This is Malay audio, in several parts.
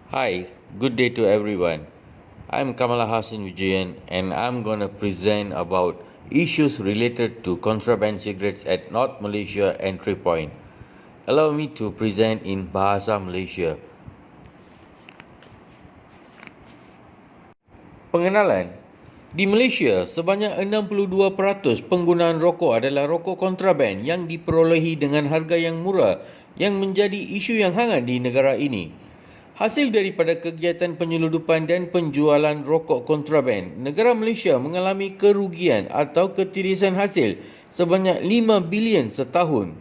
Hi, good day to everyone. I'm Kamala Hassan Vijayan and I'm going to present about issues related to contraband cigarettes at North Malaysia entry point. Allow me to present in Bahasa Malaysia. Pengenalan. Di Malaysia, sebanyak 62% penggunaan rokok adalah rokok kontraban yang diperolehi dengan harga yang murah yang menjadi isu yang hangat di negara ini. Hasil daripada kegiatan penyeludupan dan penjualan rokok kontraban, negara Malaysia mengalami kerugian atau ketirisan hasil sebanyak 5 bilion setahun.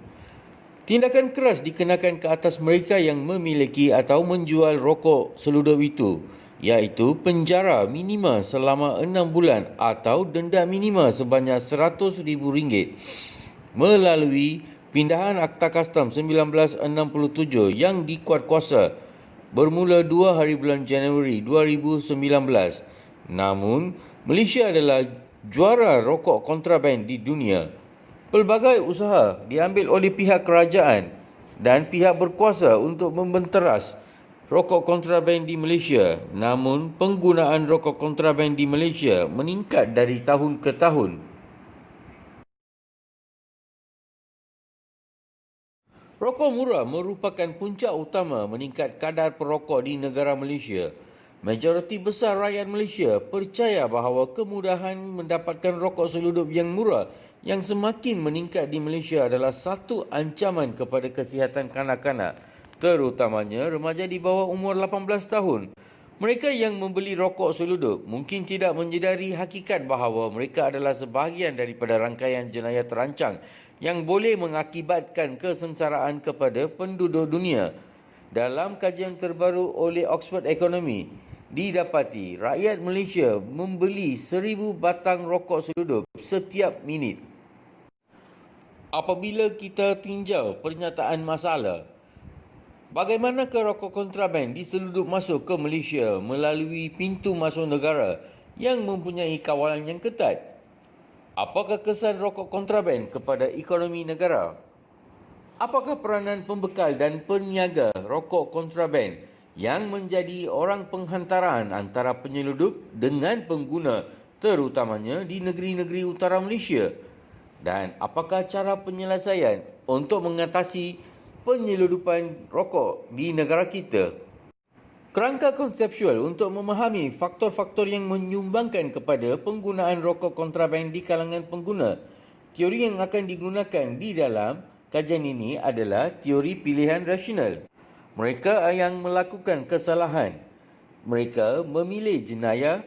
Tindakan keras dikenakan ke atas mereka yang memiliki atau menjual rokok seludup itu, iaitu penjara minima selama 6 bulan atau denda minima sebanyak RM100,000 melalui pindahan Akta Kastam 1967 yang dikuatkuasa bermula 2 hari bulan Januari 2019. Namun, Malaysia adalah juara rokok kontraban di dunia. Pelbagai usaha diambil oleh pihak kerajaan dan pihak berkuasa untuk membenteras rokok kontraban di Malaysia. Namun, penggunaan rokok kontraban di Malaysia meningkat dari tahun ke tahun. Rokok murah merupakan puncak utama meningkat kadar perokok di negara Malaysia. Majoriti besar rakyat Malaysia percaya bahawa kemudahan mendapatkan rokok seludup yang murah yang semakin meningkat di Malaysia adalah satu ancaman kepada kesihatan kanak-kanak, terutamanya remaja di bawah umur 18 tahun. Mereka yang membeli rokok seludup mungkin tidak menyedari hakikat bahawa mereka adalah sebahagian daripada rangkaian jenayah terancang yang boleh mengakibatkan kesengsaraan kepada penduduk dunia. Dalam kajian terbaru oleh Oxford Economy, didapati rakyat Malaysia membeli 1,000 batang rokok seludup setiap minit. Apabila kita tinjau pernyataan masalah, bagaimanakah rokok kontraban diseludup masuk ke Malaysia melalui pintu masuk negara yang mempunyai kawalan yang ketat? Apakah kesan rokok kontraban kepada ekonomi negara? Apakah peranan pembekal dan peniaga rokok kontraban yang menjadi orang penghantaran antara penyeludup dengan pengguna, terutamanya di negeri-negeri utara Malaysia? Dan apakah cara penyelesaian untuk mengatasi penyeludupan rokok di negara kita? Kerangka konseptual untuk memahami faktor-faktor yang menyumbangkan kepada penggunaan rokok kontraban di kalangan pengguna. Teori yang akan digunakan di dalam kajian ini adalah teori pilihan rasional. Mereka yang melakukan kesalahan, mereka memilih jenayah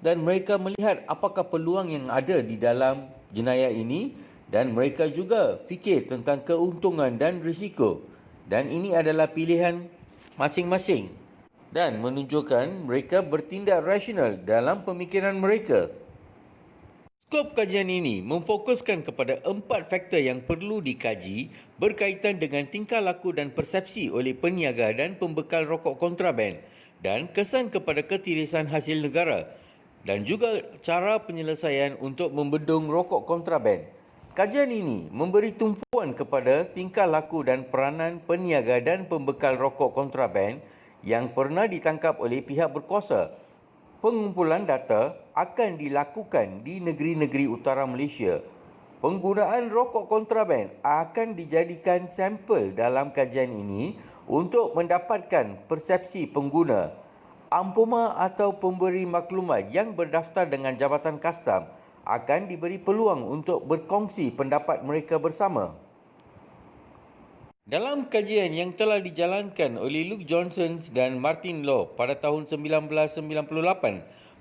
dan mereka melihat apakah peluang yang ada di dalam jenayah ini dan mereka juga fikir tentang keuntungan dan risiko. Dan ini adalah pilihan masing-masing dan menunjukkan mereka bertindak rasional dalam pemikiran mereka. Skop kajian ini memfokuskan kepada 4 faktor yang perlu dikaji berkaitan dengan tingkah laku dan persepsi oleh peniaga dan pembekal rokok kontraban dan kesan kepada ketirisan hasil negara dan juga cara penyelesaian untuk membendung rokok kontraban. Kajian ini memberi tumpuan kepada tingkah laku dan peranan peniaga dan pembekal rokok kontraban yang pernah ditangkap oleh pihak berkuasa. Pengumpulan data akan dilakukan di negeri-negeri utara Malaysia. Penggunaan rokok kontraban akan dijadikan sampel dalam kajian ini untuk mendapatkan persepsi pengguna. Ampuma atau pemberi maklumat yang berdaftar dengan Jabatan Kastam akan diberi peluang untuk berkongsi pendapat mereka bersama. Dalam kajian yang telah dijalankan oleh Luke Johnson dan Martin Law pada tahun 1998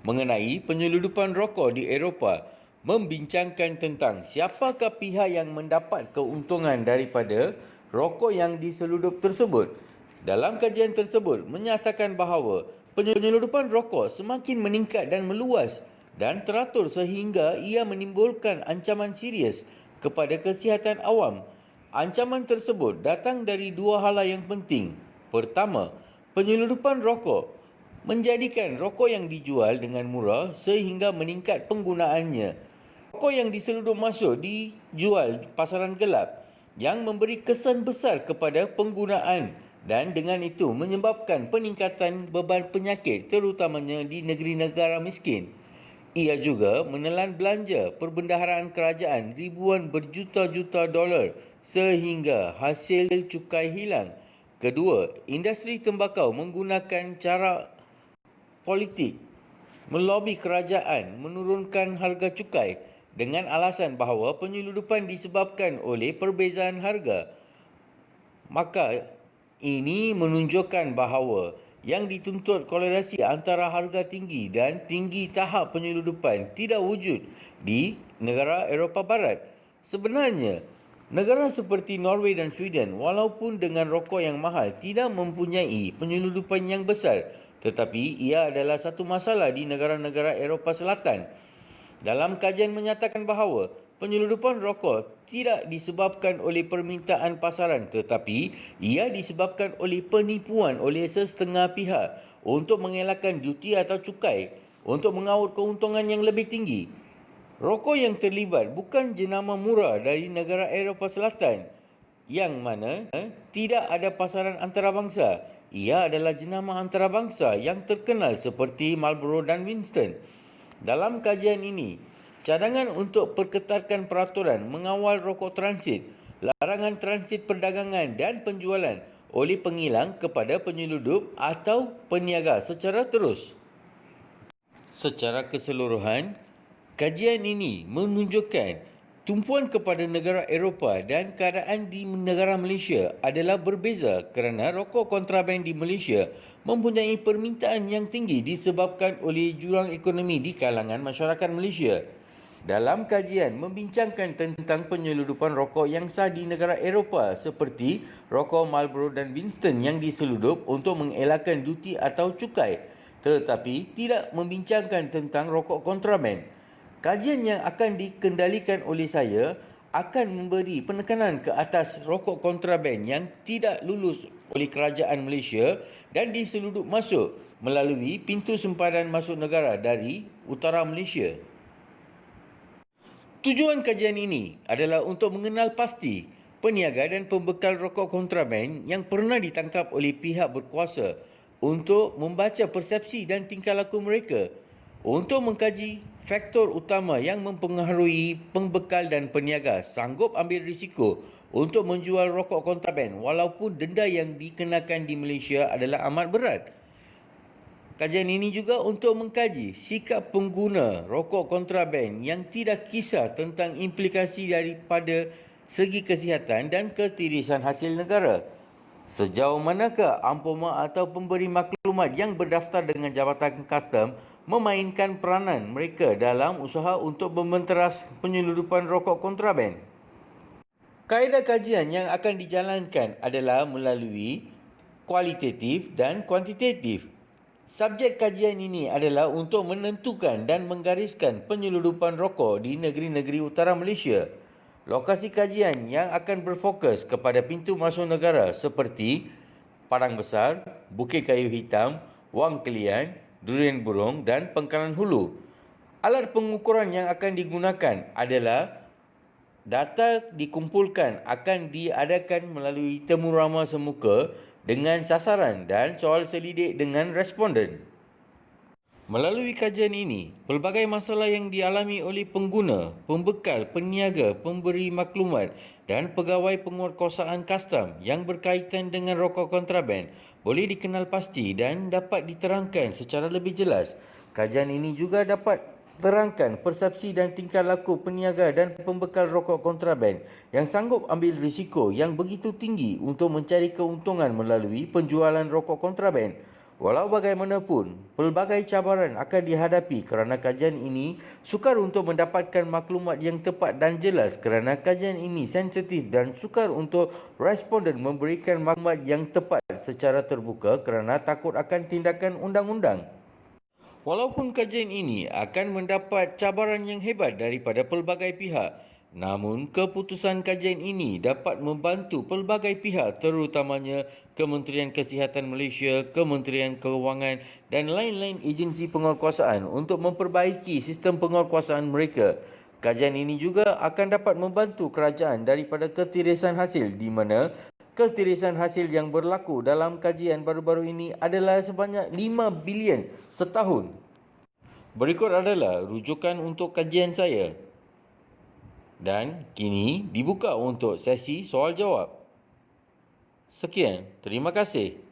mengenai penyeludupan rokok di Eropah, membincangkan tentang siapakah pihak yang mendapat keuntungan daripada rokok yang diseludup tersebut. Dalam kajian tersebut menyatakan bahawa penyeludupan rokok semakin meningkat dan meluas dan teratur sehingga ia menimbulkan ancaman serius kepada kesihatan awam. Ancaman tersebut datang dari dua hala yang penting. Pertama, penyeludupan rokok menjadikan rokok yang dijual dengan murah sehingga meningkat penggunaannya. Rokok yang diseludup masuk dijual pasaran gelap yang memberi kesan besar kepada penggunaan dan dengan itu menyebabkan peningkatan beban penyakit terutamanya di negeri negara miskin. Ia juga menelan belanja perbendaharaan kerajaan ribuan berjuta-juta dolar sehingga hasil cukai hilang. Kedua, industri tembakau menggunakan cara politik melobi kerajaan menurunkan harga cukai dengan alasan bahawa penyeludupan disebabkan oleh perbezaan harga. Maka ini menunjukkan bahawa yang dituntut korelasi antara harga tinggi dan tinggi tahap penyeludupan tidak wujud di negara Eropah Barat. Sebenarnya, negara seperti Norway dan Sweden walaupun dengan rokok yang mahal tidak mempunyai penyeludupan yang besar, tetapi ia adalah satu masalah di negara-negara Eropah Selatan. Dalam kajian menyatakan bahawa penyeludupan rokok tidak disebabkan oleh permintaan pasaran tetapi ia disebabkan oleh penipuan oleh sesetengah pihak untuk mengelakkan duti atau cukai untuk mengaut keuntungan yang lebih tinggi. Rokok yang terlibat bukan jenama murah dari negara Eropah Selatan yang mana tidak ada pasaran antarabangsa. Ia adalah jenama antarabangsa yang terkenal seperti Marlboro dan Winston. Dalam kajian ini, cadangan untuk perketatkan peraturan mengawal rokok transit, larangan transit perdagangan dan penjualan oleh pengilang kepada penyeludup atau peniaga secara terus. Secara keseluruhan, kajian ini menunjukkan tumpuan kepada negara Eropah dan keadaan di negara Malaysia adalah berbeza kerana rokok kontraben di Malaysia mempunyai permintaan yang tinggi disebabkan oleh jurang ekonomi di kalangan masyarakat Malaysia. Dalam kajian membincangkan tentang penyeludupan rokok yang sah di negara Eropah seperti rokok Marlboro dan Winston yang diseludup untuk mengelakkan duti atau cukai, tetapi tidak membincangkan tentang rokok kontraben. Kajian yang akan dikendalikan oleh saya akan memberi penekanan ke atas rokok kontraben yang tidak lulus oleh kerajaan Malaysia dan diseludup masuk melalui pintu sempadan masuk negara dari utara Malaysia. Tujuan kajian ini adalah untuk mengenal pasti peniaga dan pembekal rokok kontraben yang pernah ditangkap oleh pihak berkuasa untuk membaca persepsi dan tingkah laku mereka, untuk mengkaji faktor utama yang mempengaruhi pembekal dan peniaga sanggup ambil risiko untuk menjual rokok kontraben walaupun denda yang dikenakan di Malaysia adalah amat berat. Kajian ini juga untuk mengkaji sikap pengguna rokok kontraben yang tidak kisah tentang implikasi daripada segi kesihatan dan ketirisan hasil negara. Sejauh manakah ampoma atau pemberi maklumat yang berdaftar dengan Jabatan Kastam memainkan peranan mereka dalam usaha untuk membenteras penyeludupan rokok kontraben? Kaedah kajian yang akan dijalankan adalah melalui kualitatif dan kuantitatif. Subjek kajian ini adalah untuk menentukan dan menggariskan penyeludupan rokok di negeri-negeri utara Malaysia. Lokasi kajian yang akan berfokus kepada pintu masuk negara seperti Padang Besar, Bukit Kayu Hitam, Wang Kelian, Durian Burung dan Pangkalan Hulu. Alat pengukuran yang akan digunakan adalah data dikumpulkan akan diadakan melalui temu ramah semuka dengan sasaran dan soal selidik dengan responden. Melalui kajian ini, pelbagai masalah yang dialami oleh pengguna, pembekal, peniaga, pemberi maklumat dan pegawai penguatkuasaan kastam yang berkaitan dengan rokok kontraben boleh dikenal pasti dan dapat diterangkan secara lebih jelas. Kajian ini juga dapat terangkan persepsi dan tingkah laku peniaga dan pembekal rokok kontraben yang sanggup ambil risiko yang begitu tinggi untuk mencari keuntungan melalui penjualan rokok kontraben. Walau bagaimanapun, pelbagai cabaran akan dihadapi kerana kajian ini sukar untuk mendapatkan maklumat yang tepat dan jelas kerana kajian ini sensitif dan sukar untuk responden memberikan maklumat yang tepat secara terbuka kerana takut akan tindakan undang-undang. Walaupun kajian ini akan mendapat cabaran yang hebat daripada pelbagai pihak, namun keputusan kajian ini dapat membantu pelbagai pihak terutamanya Kementerian Kesihatan Malaysia, Kementerian Kewangan dan lain-lain agensi penguatkuasaan untuk memperbaiki sistem penguatkuasaan mereka. Kajian ini juga akan dapat membantu kerajaan daripada ketirisan hasil di mana Ketirisan hasil yang berlaku dalam kajian baru-baru ini adalah sebanyak 5 bilion setahun. Berikut adalah rujukan untuk kajian saya. Dan kini dibuka untuk sesi soal jawab. Sekian, terima kasih.